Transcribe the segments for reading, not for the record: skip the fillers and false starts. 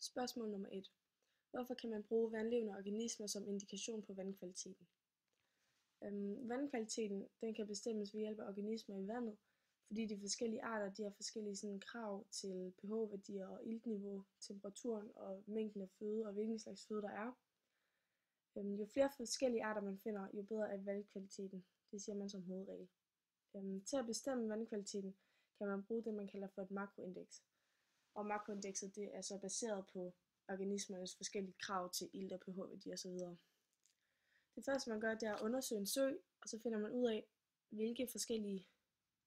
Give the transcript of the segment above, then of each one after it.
Spørgsmål nummer 1. Hvorfor kan man bruge vandlevende organismer som indikation på vandkvaliteten? Vandkvaliteten den kan bestemmes ved hjælp af organismer i vandet, fordi de forskellige arter de har forskellige krav til pH-værdier og iltniveau, temperaturen og mængden af føde og hvilken slags føde der er. Jo flere forskellige arter man finder, jo bedre er vandkvaliteten. Det siger man som hovedregel. Til at bestemme vandkvaliteten kan man bruge det, man kalder for et makroindeks. Og makroindekset det er så baseret på organismernes forskellige krav til ilt- og pH-værdier osv. Det første man gør, det er at undersøge en sø, og så finder man ud af, hvilke forskellige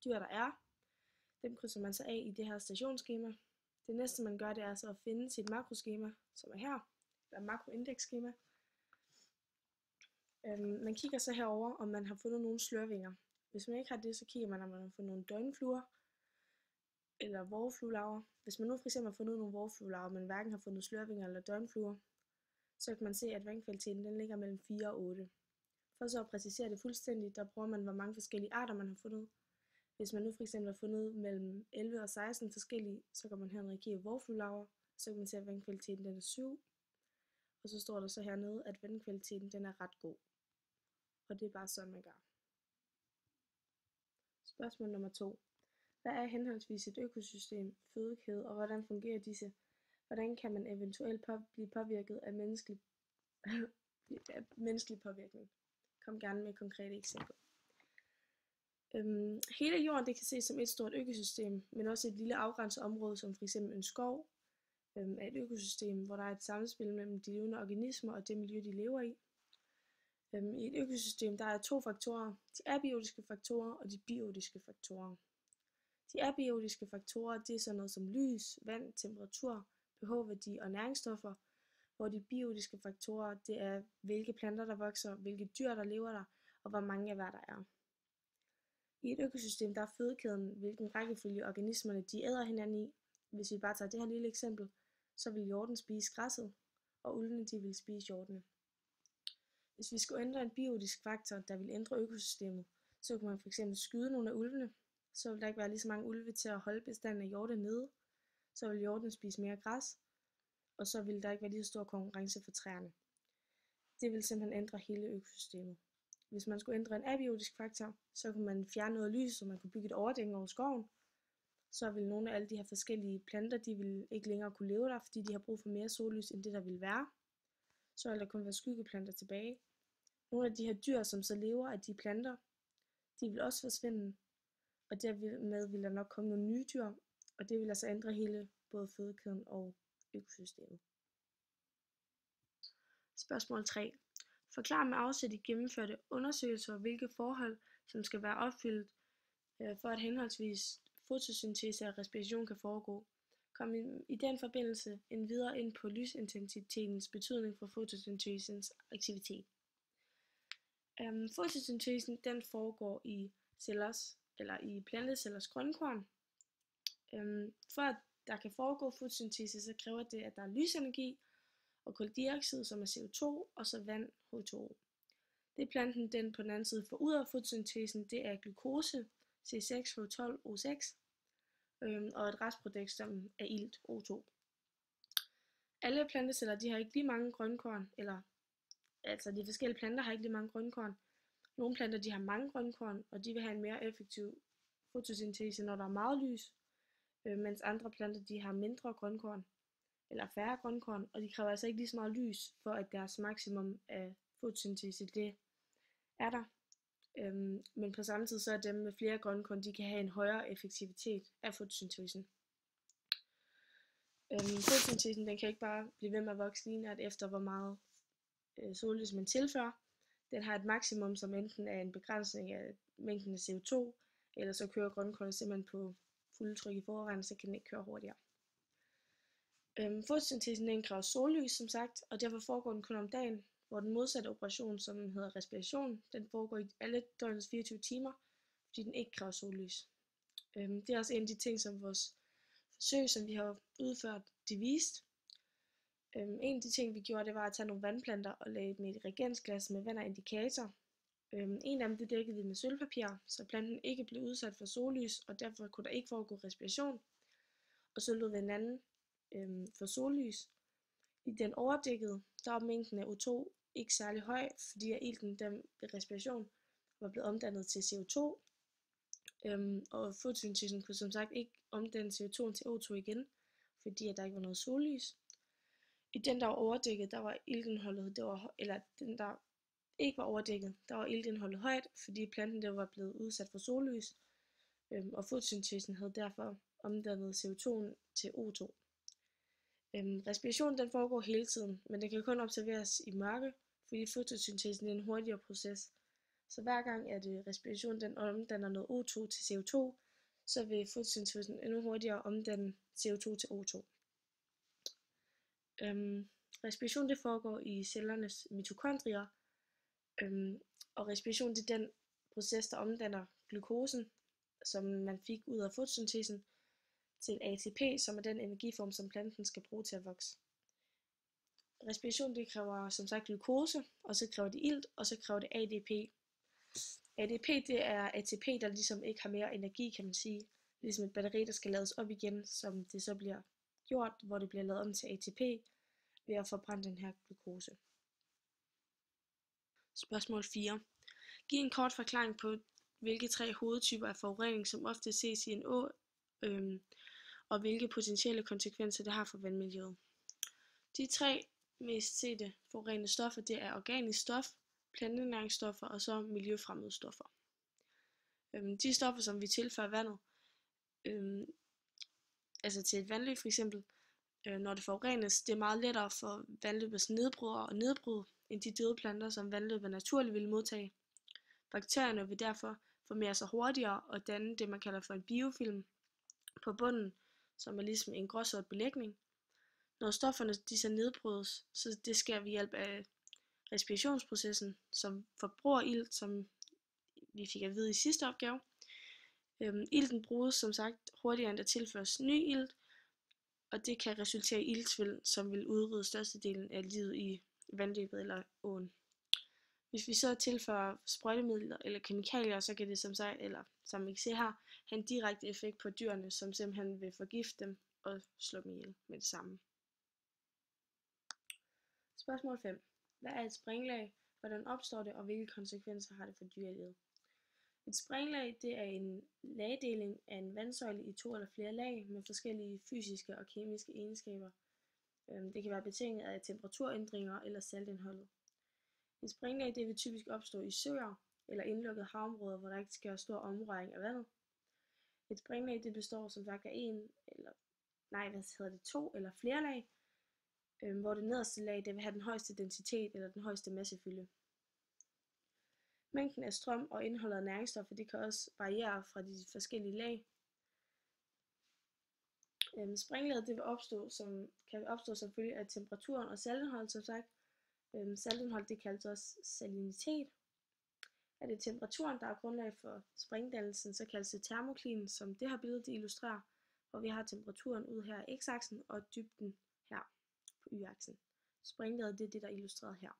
dyr der er. Dem krydser man så af i det her stationsskema. Det næste man gør, det er så at finde sit makroskema, som er her, eller makroindeksskema. Man kigger så herover, om man har fundet nogle slørvinger. Hvis man ikke har det, så kigger man, om man har fundet nogle døgnfluer eller vårfluelarver. Hvis man nu for eksempel har fundet nogle vårfluelarver, men hverken har fundet slørvinger eller døgnfluer, så kan man se, at vandkvaliteten den ligger mellem 4 og 8. For så at præcisere det fuldstændigt, der bruger man, hvor mange forskellige arter man har fundet. Hvis man nu for eksempel har fundet mellem 11 og 16 forskellige, så kan man hernede kigge vårfluelarver, så kan man se, at vandkvaliteten den er 7. Og så står der så hernede, at vandkvaliteten den er ret god. Og det er bare sådan, man gør. Spørgsmål nummer 2. Hvad er henholdsvis et økosystem, fødekæde, og hvordan fungerer disse? Hvordan kan man eventuelt blive påvirket af menneskelig påvirkning? Kom gerne med konkrete eksempler. Hele jorden det kan ses som et stort økosystem, men også et lille afgrænset område, som f.eks. en skov, er et økosystem, hvor der er et samspil mellem de levende organismer og det miljø, de lever i. I et økosystem der er 2 faktorer, de abiotiske faktorer og de biotiske faktorer. De abiotiske faktorer det er sådan noget som lys, vand, temperatur, pH-værdi og næringsstoffer, hvor de biotiske faktorer det er hvilke planter der vokser, hvilke dyr der lever der og hvor mange af hver der er. I et økosystem der er fødekæden, hvilken rækkefølge organismerne de æder hinanden i. Hvis vi bare tager det her lille eksempel, så vil hjorten spise græsset, og ulvene de vil spise hjortene. Hvis vi skulle ændre en biotisk faktor, der vil ændre økosystemet, så kunne man f.eks. skyde nogle af ulvene, så vil der ikke være lige så mange ulve til at holde bestanden af hjorte nede, så vil hjorten spise mere græs, og så vil der ikke være lige så stor konkurrence for træerne. Det vil simpelthen ændre hele økosystemet. Hvis man skulle ændre en abiotisk faktor, så kunne man fjerne noget lys, så man kunne bygge et overdæng over skoven. Så vil nogle af alle de her forskellige planter, de vil ikke længere kunne leve der, fordi de har brug for mere sollys, end det der vil være. Så vil der kun være skyggeplanter tilbage. Nogle af de her dyr, som så lever af de planter, de vil også forsvinde. Og dermed vil der nok komme nogle nye dyr, og det vil altså ændre hele både fødekæden og økosystemet. Spørgsmål 3. Forklar med afsæt i gennemførte undersøgelser, hvilke forhold, som skal være opfyldt, for at henholdsvis fotosyntese og respiration kan foregå. Kom i den forbindelse endvidere ind på lysintensitetens betydning for fotosyntesens aktivitet. Fotosyntesen den foregår i i plantecellers grønkorn. For at der kan foregå fotosyntese, så kræver det, at der er lysenergi og kuldioxid, som er CO2, og så vand, H2O. Det planten den på den anden side får ud af fotosyntesen, det er glukose, C6H12O6, og et restprodukt, som er ilt, O2. Alle planteceller de har ikke lige mange grønkorn, altså de forskellige planter har ikke lige mange grønkorn. Nogle planter de har mange grønkorn, og de vil have en mere effektiv fotosyntese, når der er meget lys, mens andre planter de har mindre grønkorn, eller færre grønkorn, og de kræver altså ikke lige så meget lys, for at deres maksimum af fotosyntese det er der. Men på samme tid så er dem med flere grønkorn, de kan have en højere effektivitet af fotosyntesen. Fotosyntesen den kan ikke bare blive ved med at vokse lineært efter hvor meget sollys man tilfører. Den har et maksimum, som enten er en begrænsning af mængden af CO2, eller så kører grønkornet simpelthen på fuld tryk i forvejen, så kan den ikke køre hurtigere. Fotosyntesen den kræver sollys, som sagt, og derfor foregår den kun om dagen, hvor den modsatte operation, som hedder respiration, den foregår i alle døgnets 24 timer, fordi den ikke kræver sollys. Det er også en af de ting, som vores forsøg, som vi har udført, de viste. En af de ting, vi gjorde, det var at tage nogle vandplanter og lægge dem i et reagensglas med vand og indikator. En af dem det dækkede vi med sølvpapir, så planten ikke blev udsat for sollys, og derfor kunne der ikke foregå respiration. Og så lod vi en anden for sollys, I den overdækkede, der var mængden af O2 ikke særlig høj, fordi at ilten den ved respiration var blevet omdannet til CO2, og fotosyntesen kunne som sagt ikke omdanne CO2 til O2 igen, fordi at der ikke var noget sollys. I den, der var overdækket, der var iltindholdet, eller den, der ikke var overdækket, der var iltindholdet højt, fordi planten der var blevet udsat for sollys, og fotosyntesen havde derfor omdannet CO2 til O2. Respiration den foregår hele tiden, men den kan kun observeres i mørke, fordi fotosyntesen er en hurtigere proces. Så hver gang at respiration den omdanner noget O2 til CO2, så vil fotosyntesen endnu hurtigere omdanne CO2 til O2. Respiration det foregår i cellernes mitokondrier, og respiration det er den proces, der omdanner glukosen, som man fik ud af fotosyntesen, til ATP, som er den energiform, som planten skal bruge til at vokse. Respiration det kræver som sagt glukose, og så kræver det ilt, og så kræver det ADP. ADP det er ATP, der ligesom ikke har mere energi, kan man sige. Ligesom et batteri, der skal lades op igen, som det så bliver gjort, hvor det bliver lavet om til ATP ved at forbrænde den her glukose. Spørgsmål 4. Giv en kort forklaring på, hvilke 3 hovedtyper af forurening, som ofte ses i en å, og hvilke potentielle konsekvenser det har for vandmiljøet. De 3 mest sete forurenende stoffer, det er organisk stof, plantenæringsstoffer og så miljøfremmede stoffer. De stoffer, som vi tilfører vandet, altså til et vandløb for eksempel, når det forurenes, det er meget lettere for vandløbets nedbrydere at nedbryde, end de døde planter, som vandløbet naturligt vil modtage. Bakterierne vil derfor formere sig hurtigere og danne det, man kalder for en biofilm på bunden, som er ligesom en gråsort belægning. Når stofferne de så nedbrydes, så det sker ved hjælp af respirationsprocessen, som forbruger ilt, som vi fik at vide i sidste opgave. Ilten bruges som sagt hurtigere, end der tilføres ny ilt, og det kan resultere i iltsvind, som vil udrydde størstedelen af livet i vandløbet eller åen. Hvis vi så tilfører sprøjtemidler eller kemikalier, så kan det som vi kan se her, have en direkte effekt på dyrene, som simpelthen vil forgifte dem og slå dem ihjel med det samme. Spørgsmål 5. Hvad er et springlag? Hvordan opstår det, og hvilke konsekvenser har det for dyrelivet? Et springlag det er en lagdeling af en vandsøjle i 2 eller flere lag med forskellige fysiske og kemiske egenskaber. Det kan være betinget af temperaturændringer eller saltindholdet. Et springlag det vil typisk opstå i søer eller indlukkede havområder, hvor der ikke sker stor omrøring af vandet. Et springlag det består som sagt af 2 eller flere lag, hvor det nederste lag det vil have den højeste densitet eller den højeste massefylde. Mængden af strøm og indholdet af næringsstoffer det kan også variere fra de forskellige lag. Springlaget det kan opstå som følge af temperaturen og saltindholdet, som sagt. Saltindhold det kaldes også salinitet. Er det temperaturen, der er grundlag for springdannelsen, så kaldes det termoklin, som det her billede det illustrerer, hvor vi har temperaturen ud her i x-aksen og dybden her på y-aksen. Springlaget det er det, der er illustreret her.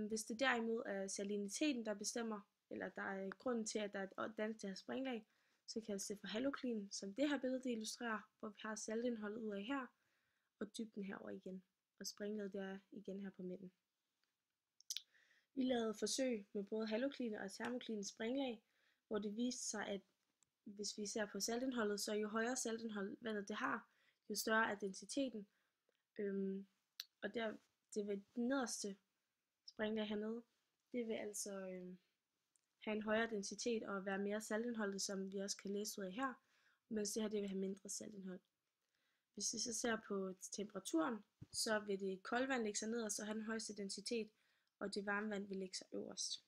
Hvis det derimod er saliniteten, der bestemmer, eller der er grunden til, at der er dannet det her springlag, så kaldes det for haloklin, som det her billede det illustrerer, hvor vi har saltindholdet ud af her, og dybden herover igen. Og springlaget det er igen her på midten. Vi lavede forsøg med både halokline og termokline springlag, hvor det viste sig, at hvis vi ser på saltindholdet, så jo højere saltindhold vandet det har, jo større er densiteten. Og det ved den nederste springlag hernede, det vil altså have en højere densitet og være mere saltindholdet, som vi også kan læse ud af her, mens det her det vil have mindre saltindhold. Hvis vi så ser på temperaturen, så vil det kolde vand lægge sig ned og så have den højeste densitet, og det varme vand vil lægge sig øverst.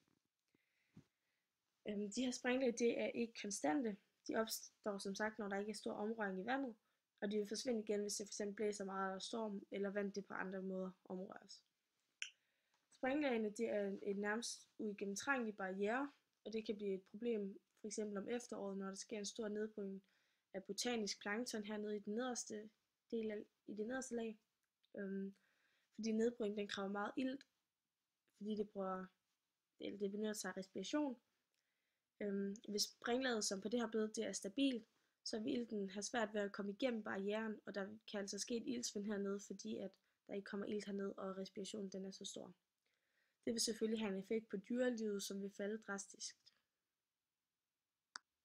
De her springlag det er ikke konstante. De opstår som sagt, når der ikke er stor omrøring i vandet, og de vil forsvinde igen, hvis det f.eks. blæser meget eller storm, eller vand det på andre måder omrøres. Springlagene det er et nærmest uigennemtrængeligt barriere, og det kan blive et problem f.eks. om efteråret, når der sker en stor nedbrydning af botanisk plankton hernede i den nederste lag. Fordi nedbrydning den kræver meget ilt, fordi det benytter sig af respiration. Hvis springlaget, som på det her billede, det er stabilt, så vil ilten have svært ved at komme igennem barrieren, og der kan altså ske et iltsvind hernede, fordi at der ikke kommer ilt hernede, og respirationen den er så stor. Det vil selvfølgelig have en effekt på dyrelivet, som vil falde drastisk.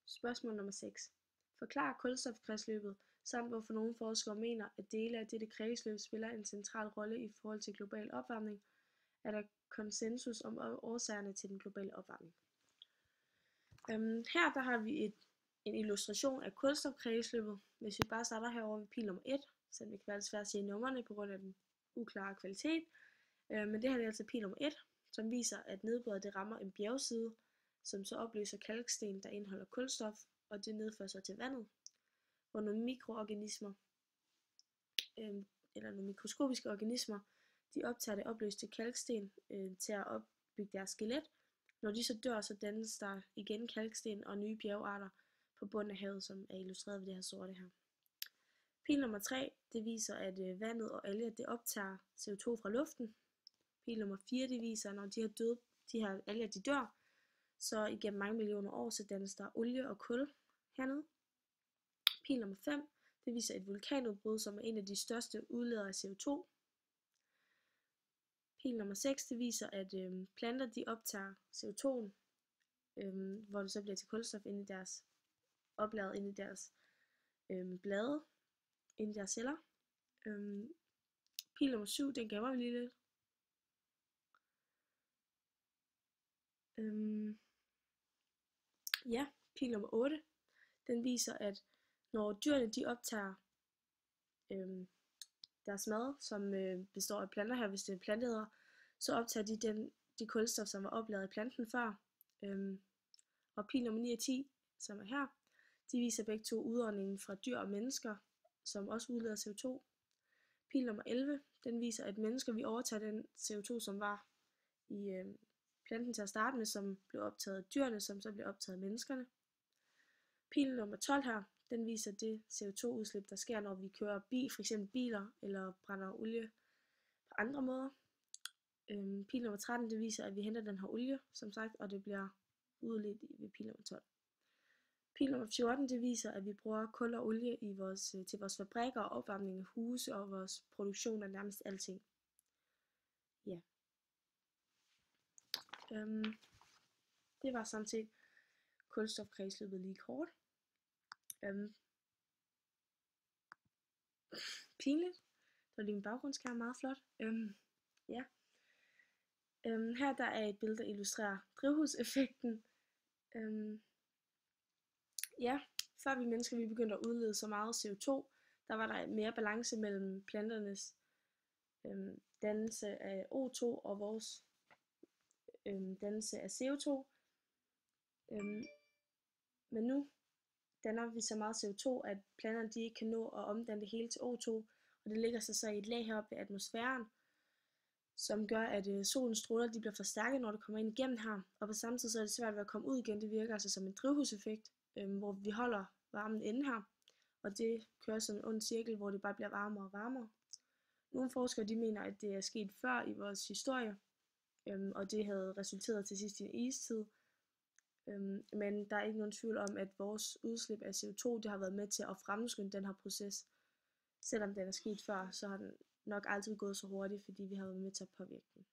Spørgsmål nummer 6. Forklar kulstofkredsløbet, samt hvorfor nogle forskere mener, at dele af dette kredsløb spiller en central rolle i forhold til global opvarmning. Er der konsensus om årsagerne til den globale opvarmning? Her der har vi en illustration af kulstofkredsløbet. Hvis vi bare starter herovre ved pil nummer 1, så det kan være svært at se numrene på grund af den uklare kvalitet. Men det her er altså pil nummer 1, som viser, at nedbøret det rammer en bjergside, som så opløser kalksten, der indeholder kulstof, og det nedfører sig til vandet, hvor nogle mikroorganismer, eller nogle mikroskopiske organismer, de optager det opløste kalksten til at opbygge deres skelet. Når de så dør, så dannes der igen kalksten og nye bjergarter på bunden af havet, som er illustreret ved det her sorte her. Pil nummer 3, det viser, at vandet og alger det optager CO2 fra luften. Pil nummer 4, det viser, at når de her alger de dør, så igennem mange millioner år, så dannes der olie og kul hernede. Pil nummer 5, det viser et vulkanudbrud, som er en af de største udledere af CO2. Pil nummer 6, det viser, at planter de optager CO2'en, hvor det så bliver til kulstof inde i deres oplagret inde i deres blade, inde i deres celler. Pil nummer 7, den gemmer vi lige lidt. Ja, pil nummer 8, den viser, at når dyrene de optager deres mad, som består af planter her, hvis det er planteædere, så optager de de kulstof, som var oplaget i planten før. Og pil nummer 9 og 10, som er her, de viser begge to udåndingen fra dyr og mennesker, som også udleder CO2. Pil nummer 11, den viser, at mennesker vi overtager den CO2, som var i planten til at starte med, som blev optaget af dyrene, som så blev optaget af menneskerne. Pil nummer 12 her, den viser det CO2-udslip, der sker, når vi kører f.eks. biler eller brænder olie på andre måder. Pil nummer 13, det viser, at vi henter den her olie, som sagt, og det bliver udledt ved pil nummer 12. Pil nummer 14, det viser, at vi bruger kul og olie til vores fabrikker og opvarmning af huse og vores produktion af nærmest alting. Ja. Det var sådan set kulstofkredsløbet lige kort. Pinligt. Det var lige min baggrundsskærm, meget flot. Ja. Her der er et billede, der illustrerer drivhuseffekten. Ja, før vi mennesker vi begyndte at udlede så meget CO2, der var der mere balance mellem planternes dannelse af O2 og vores dannelse af CO2. Men nu danner vi så meget CO2, at planterne de ikke kan nå at omdanne det hele til O2, og det ligger sig så i et lag heroppe ved atmosfæren, som gør, at solens stråler de bliver forstærket, når det kommer ind igennem her, og på samme tid så er det svært ved at komme ud igen. Det virker altså som en drivhuseffekt, hvor vi holder varmen inde her, og det kører som en ond cirkel, hvor det bare bliver varmere og varmere. Nogle forskere de mener, at det er sket før i vores historie, og det havde resulteret til sidst i en istid. Men der er ikke nogen tvivl om, at vores udslip af CO2 det har været med til at fremskynde den her proces. Selvom den er sket før, så har den nok altid gået så hurtigt, fordi vi har været med til at påvirke den.